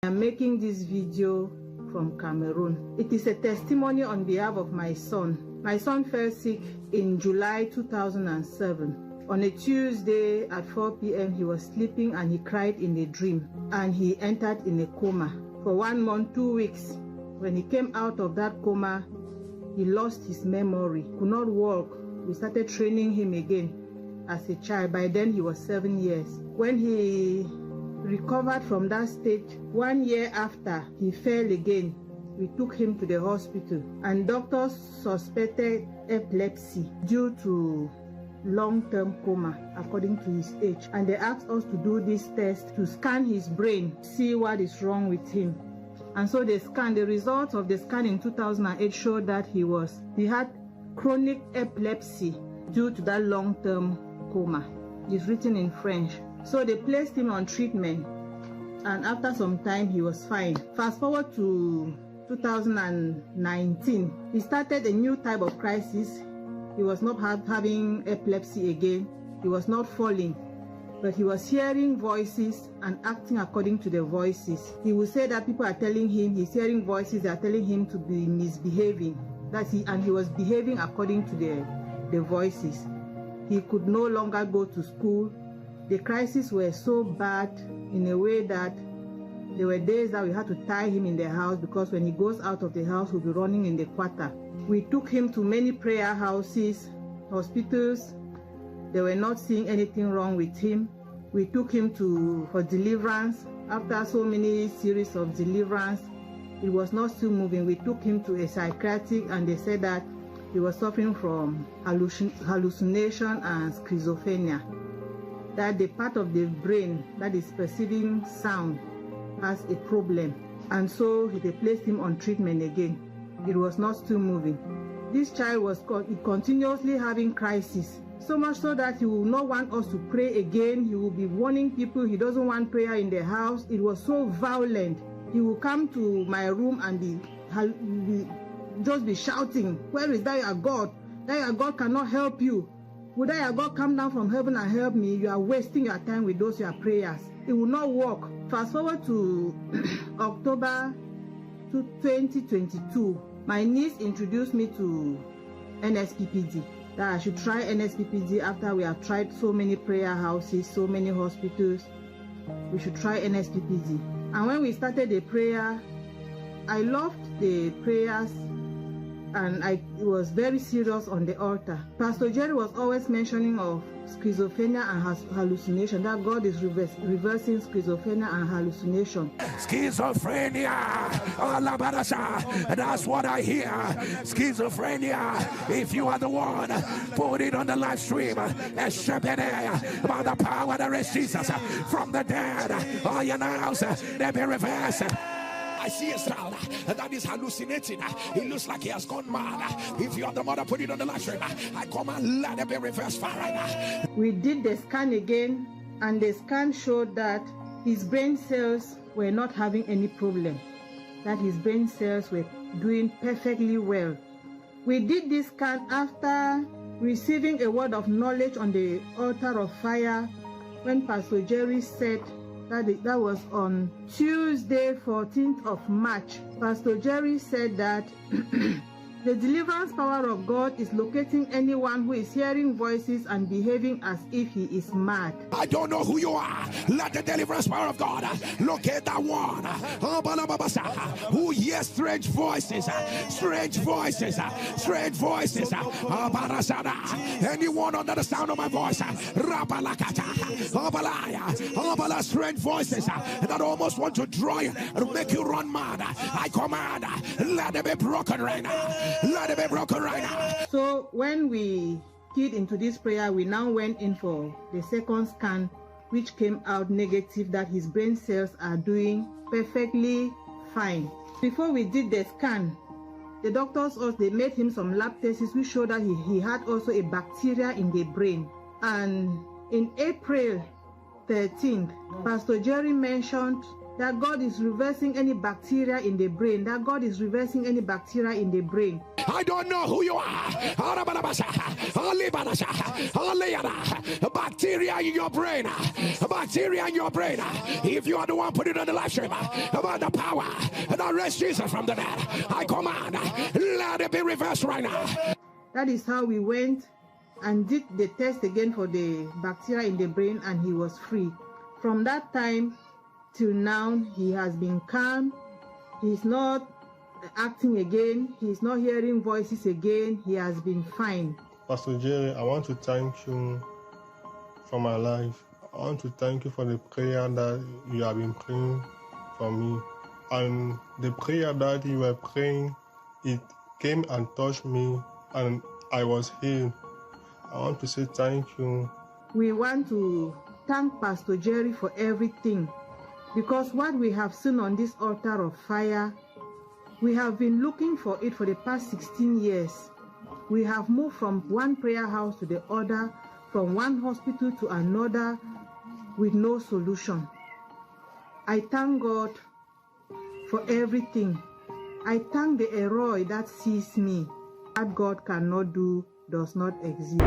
I'm making this video from Cameroon. It is a testimony on behalf of my son. My son fell sick in July 2007. On a Tuesday at 4 p.m. he was sleeping and he cried in a dream and he entered in a coma for 1 month, 2 weeks. When he came out of that coma, he lost his memory, could not walk. We started training him again as a child. By then he was 7 years. When he recovered from that stage, 1 year after, he fell again. We took him to the hospital and doctors suspected epilepsy due to long-term coma according to his age, and they asked us to do this test to scan his brain, see what is wrong with him. And so they scanned. The results of the scan in 2008 showed that he had chronic epilepsy due to that long-term coma. It's written in French. So they placed him on treatment, and after some time he was fine. Fast forward to 2019, he started a new type of crisis. He was not having epilepsy again. He was not falling, but he was hearing voices and acting according to the voices. He would say that people are telling him he's hearing voices, they are telling him to be misbehaving. And he was behaving according to the voices. He could no longer go to school. The crises were so bad in a way that there were days that we had to tie him in the house, because when he goes out of the house, he'll be running in the quarter. We took him to many prayer houses, hospitals. They were not seeing anything wrong with him. We took him for deliverance. After so many series of deliverance, it was not still moving. We took him to a psychiatric and they said that he was suffering from hallucination and schizophrenia. That the part of the brain that is perceiving sound has a problem. And so they placed him on treatment again. It was not still moving. This child was continuously having crisis. So much so that he will not want us to pray again. He will be warning people he doesn't want prayer in the house. It was so violent. He will come to my room and just be shouting, "Where is that your God? That your God cannot help you. Would that your God come down from heaven and help me? You are wasting your time with those your prayers." It will not work. Fast forward to October 2022. My niece introduced me to NSPPD, that I should try NSPPD after we have tried so many prayer houses, so many hospitals. We should try NSPPD. And when we started the prayer, I loved the prayers and I was very serious on the altar. Pastor Jerry was always mentioning of schizophrenia and hallucination, that God is reversing schizophrenia and hallucination. Schizophrenia, that's what I hear. Schizophrenia, if you are the one, put it on the live stream. By the power that raised Jesus from the dead, all your nerves, they be reversed. I see a child that is hallucinating. He looks like he has gone mad. If you are the mother, put it on the live stream. I come and let it be reversed fire right now. We did the scan again, and the scan showed that his brain cells were not having any problem, that his brain cells were doing perfectly well. We did this scan after receiving a word of knowledge on the altar of fire when Pastor Jerry said that was on Tuesday, 14th of March. Pastor Jerry said that the deliverance power of God is locating anyone who is hearing voices and behaving as if he is mad. I don't know who you are. Let the deliverance power of God locate that one who hears strange voices, strange voices, strange voices. Anyone under the sound of my voice, strange voices that almost want to draw you and make you run mad. I command, let them be broken right now. Let it be broken right now. So when we keyed into this prayer, we now went in for the second scan, which came out negative, that his brain cells are doing perfectly fine. Before we did the scan, the doctors they made him some lab tests which showed that he had also a bacteria in the brain. And in April 13th, Pastor Jerry mentioned that God is reversing any bacteria in the brain, that God is reversing any bacteria in the brain. I don't know who you are, but bacteria in your brain, bacteria in your brain. If you are the one, put it on the live stream. About the power that raised Jesus from the dead, I command, let it be reversed right now. That is how we went and did the test again for the bacteria in the brain, and he was free. From that time till now, he has been calm. He's not acting again. He's not hearing voices again. He has been fine. Pastor Jerry, I want to thank you for my life. I want to thank you for the prayer that you have been praying for me. And the prayer that you were praying, it came and touched me, and I was healed. I want to say thank you. We want to thank Pastor Jerry for everything, because what we have seen on this altar of fire, we have been looking for it for the past 16 years. We have moved from one prayer house to the other, from one hospital to another, with no solution. I thank God for everything. I thank the Eroi that sees me. What God cannot do does not exist.